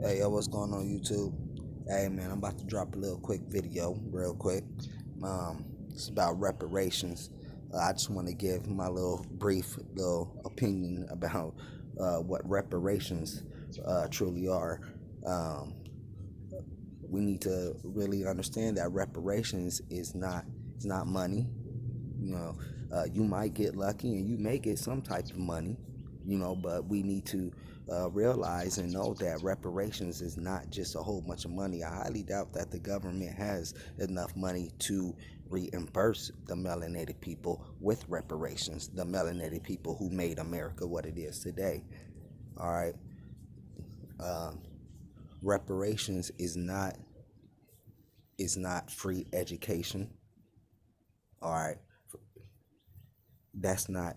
Hey, yo, what's going on YouTube? Hey, man, I'm about to drop a little quick video, real quick. It's about reparations. I just want to give my little brief little opinion about what reparations truly are. Um, we need to really understand that reparations is not money. You know, you might get lucky and you may get some type of money, but we need to realize and know that reparations is not just a whole bunch of money. I highly doubt that the government has enough money to reimburse the melanated people with reparations, the melanated people who made America what it is today. All right. Um, reparations is not free education. All right. That's not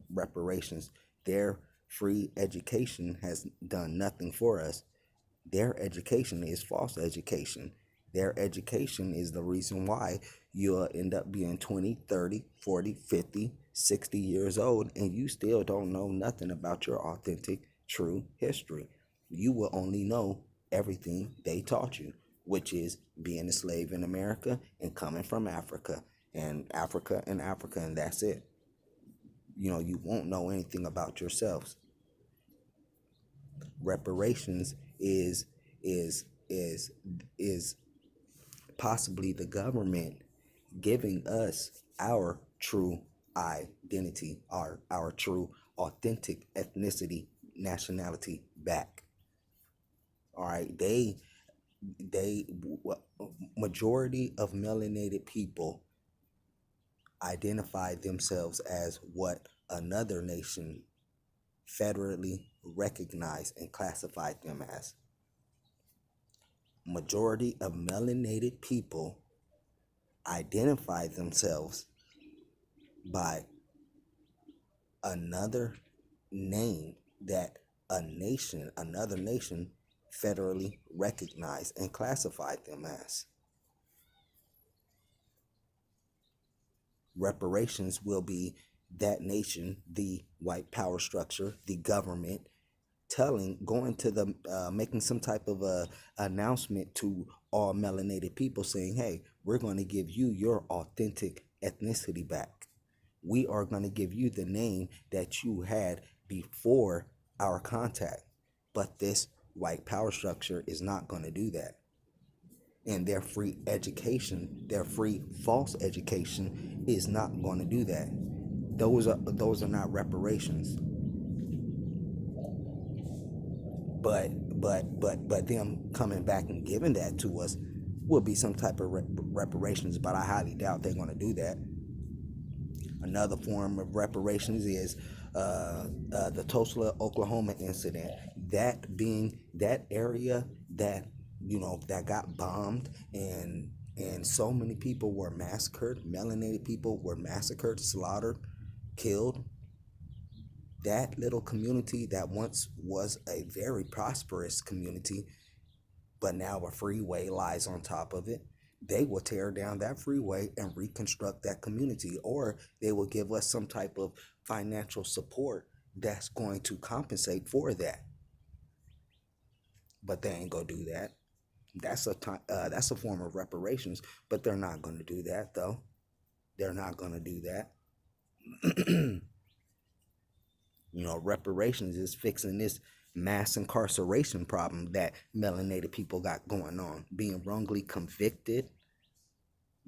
reparations. Their free education has done nothing for us. Their education is false education. Their education is the reason why you'll end up being 20, 30, 40, 50, 60 years old and you still don't know nothing about your authentic, true history. You will only know everything they taught you, which is being a slave in America and coming from Africa and that's it. You won't know anything about yourselves. Reparations is possibly the government giving us our true identity, our true authentic ethnicity, nationality back. All right, they majority of melanated people identify themselves as what another nation federally recognized and classified them as. Majority of melanated people identify themselves by another name that another nation federally recognized and classified them as. Reparations will be that nation, the white power structure, the government, going to the making some type of a announcement to all melanated people saying, hey, we're going to give you your authentic ethnicity back. We are going to give you the name that you had before our contact. But this white power structure is not going to do that. And their free education, their free false education is not going to do that. Those are not reparations. But them coming back and giving that to us will be some type of reparations, but I highly doubt they're going to do that. Another form of reparations is the Tulsa, Oklahoma incident. That being that area that got bombed and so many people were massacred. Melanated people were massacred, slaughtered, killed. That little community that once was a very prosperous community, but now a freeway lies on top of it. They will tear down that freeway and reconstruct that community, or they will give us some type of financial support that's going to compensate for that. But they ain't gonna do that. That's a form of reparations, but they're not gonna do that though. They're not gonna do that. Reparations is fixing this mass incarceration problem that melanated people got going on, being wrongly convicted,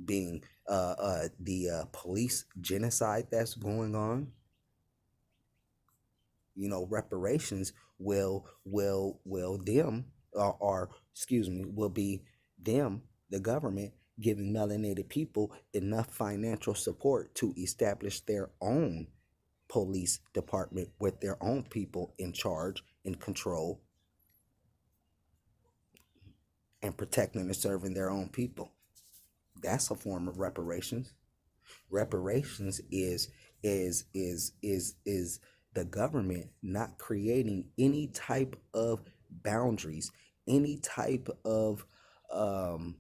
being the police genocide that's going on. Reparations will them or excuse me will be them, the government, giving melanated people enough financial support to establish their own police department with their own people in charge, in control, and protecting and serving their own people. That's a form of reparations. Reparations is the government not creating any type of boundaries, any type of um,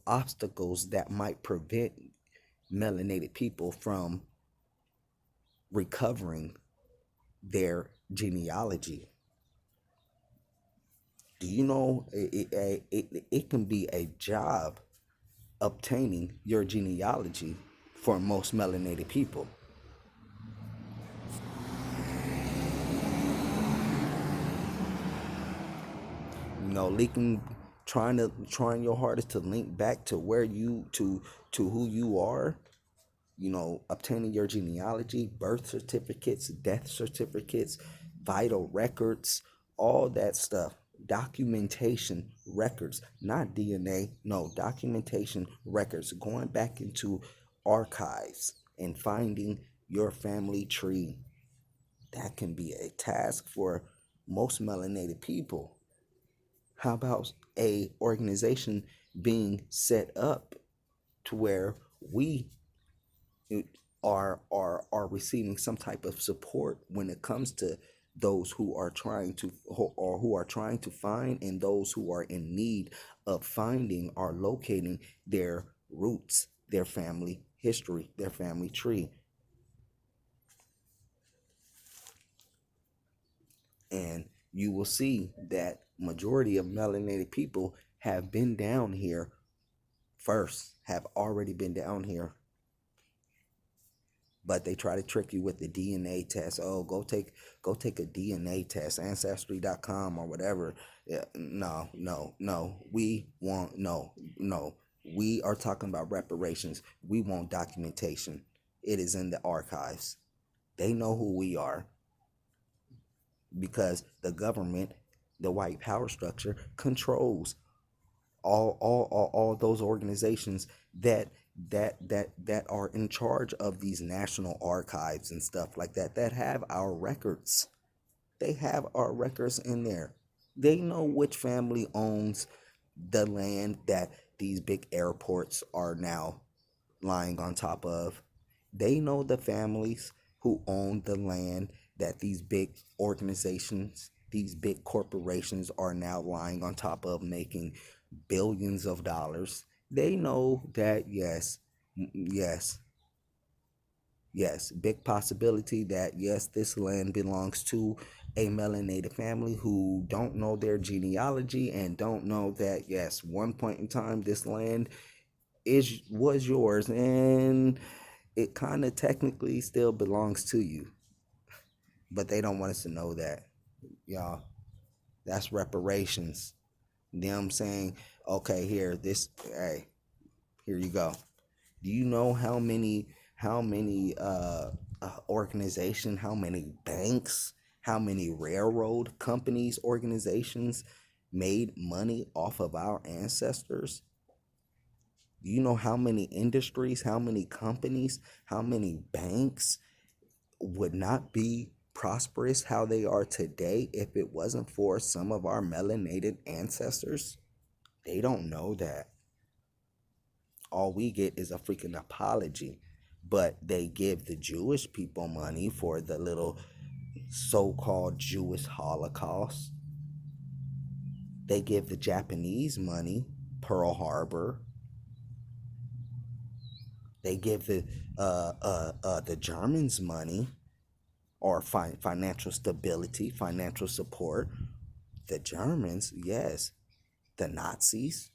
obstacles that might prevent melanated people from recovering their genealogy. Do you know it can be a job obtaining your genealogy for most melanated people? Linking, trying your hardest to link back to where you to who you are. Obtaining your genealogy, birth certificates, death certificates, vital records, all that stuff. Documentation records, not DNA, no, documentation records, going back into archives and finding your family tree. That can be a task for most melanated people. How about a organization being set up to where we are receiving some type of support when it comes to those who are trying to, or who are trying to find, and those who are in need of finding or locating their roots, their family history, their family tree. And you will see that majority of melanated people have been down here first, have already been down here, but they try to trick you with the DNA test. Oh, go take a DNA test, ancestry.com or whatever. Yeah, no, no, no. We want no, no. We are talking about reparations. We want documentation. It is in the archives. They know who we are because the government, the white power structure, controls all those organizations that are in charge of these national archives and stuff like that have our records. They have our records in there. They know which family owns the land that these big airports are now lying on top of. They know the families who own the land that these big organizations, these big corporations are now lying on top of, making billions of dollars. They know that, yes, yes, yes, big possibility that, yes, this land belongs to a melanated family who don't know their genealogy and don't know that, yes, one point in time this land is was yours, and it kind of technically still belongs to you, but they don't want us to know that, y'all. That's reparations. Them saying, okay, hey, here you go. Do you know how many organization, how many banks, how many railroad companies, organizations made money off of our ancestors? Do you know how many industries, how many companies, how many banks would not be prosperous how they are today if it wasn't for some of our melanated ancestors? They don't know that. All we get is a freaking apology. But they give the Jewish people money for the little so called Jewish Holocaust. They give the Japanese money, Pearl Harbor. They give the Germans money, or financial stability, financial support. The Germans, yes. The Nazis.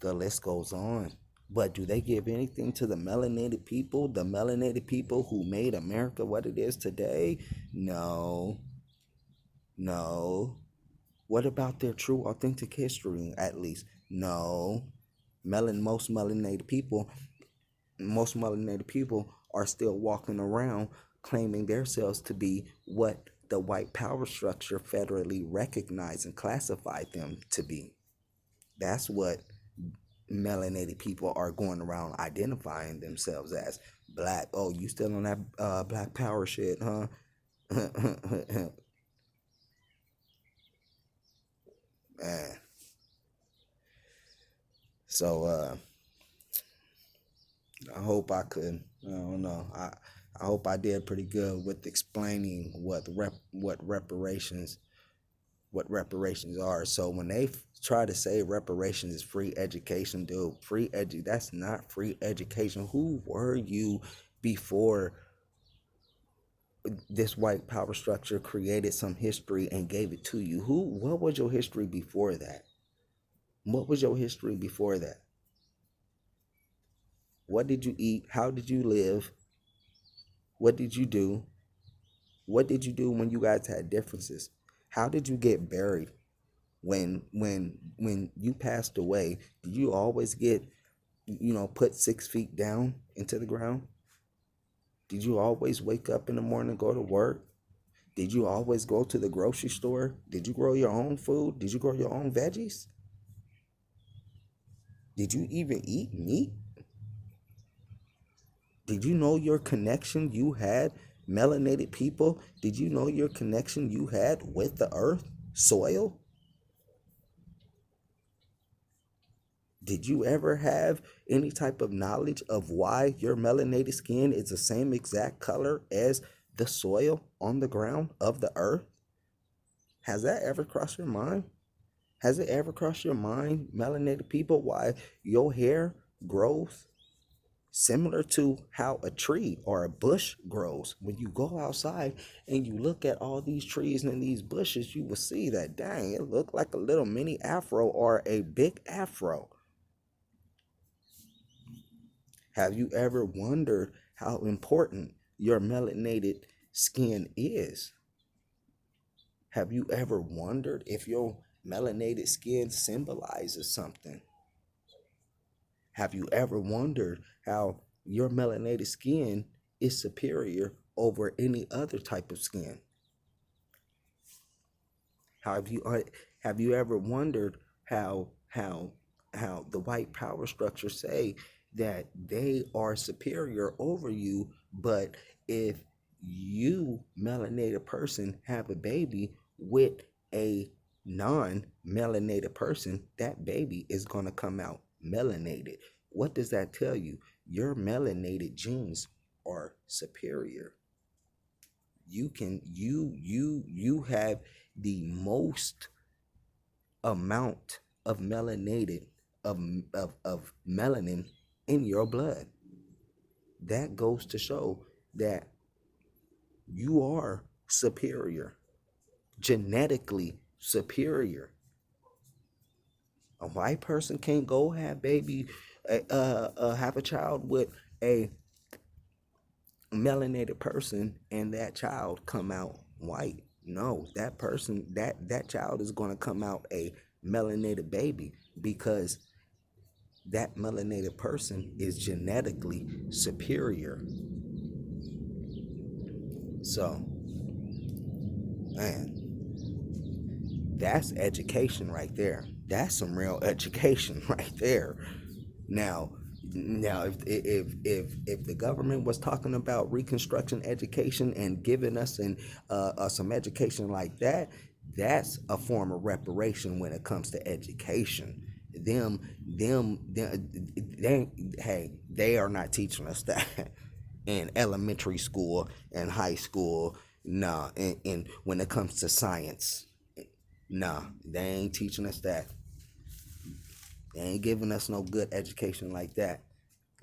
The list goes on. But do they give anything to the melanated people? The melanated people who made America what it is today? No. No. What about their true, authentic history, at least? No. Most melanated people are still walking around claiming themselves to be what the white power structure federally recognized and classified them to be. That's what melanated people are going around identifying themselves as. Black. Oh, you still on that black power shit, huh? Man. So I hope I could. I don't know. I hope I did pretty good with explaining what reparations are. So when they try to say reparations is free education, dude, that's not free education. Who were you before this white power structure created some history and gave it to you. What was your history before that? What was your history before that? What did you eat? How did you live? What did you do? What did you do when you guys had differences? How did you get buried? When you passed away, did you always get, put 6 feet down into the ground? Did you always wake up in the morning, go to work? Did you always go to the grocery store? Did you grow your own food? Did you grow your own veggies? Did you even eat meat? Did you know your connection you had, melanated people? Did you know your connection you had with the earth, soil? Did you ever have any type of knowledge of why your melanated skin is the same exact color as the soil on the ground of the earth? Has that ever crossed your mind? Has it ever crossed your mind, melanated people, why your hair grows similar to how a tree or a bush grows? When you go outside and you look at all these trees and these bushes, you will see that, dang, it looked like a little mini afro or a big afro. Have you ever wondered how important your melanated skin is? Have you ever wondered if your melanated skin symbolizes something? Have you ever wondered how your melanated skin is superior over any other type of skin? Have you have you ever wondered how the white power structure say that they are superior over you, but if you melanated person have a baby with a non-melanated person, that baby is going to come out melanated. What does that tell you? Your melanated genes are superior. You have the most amount of melanated of melanin in your blood. That goes to show that you are superior, genetically superior. A white person can't go have have a child with a melanated person and that child come out white. No, that child is going to come out a melanated baby because that melanated person is genetically superior. So, man, that's education right there. That's some real education right there. Now, if the government was talking about Reconstruction education and giving us some education like that, that's a form of reparation when it comes to education. They are not teaching us that in elementary school and high school. Nah, and when it comes to science, nah, they ain't teaching us that. They ain't giving us no good education like that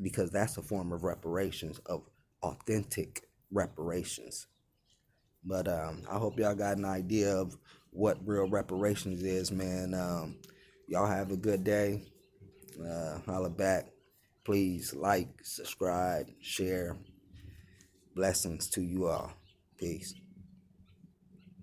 because that's a form of reparations, of authentic reparations. But I hope y'all got an idea of what real reparations is, man. Y'all have a good day. Holla back. Please like, subscribe, share. Blessings to you all. Peace.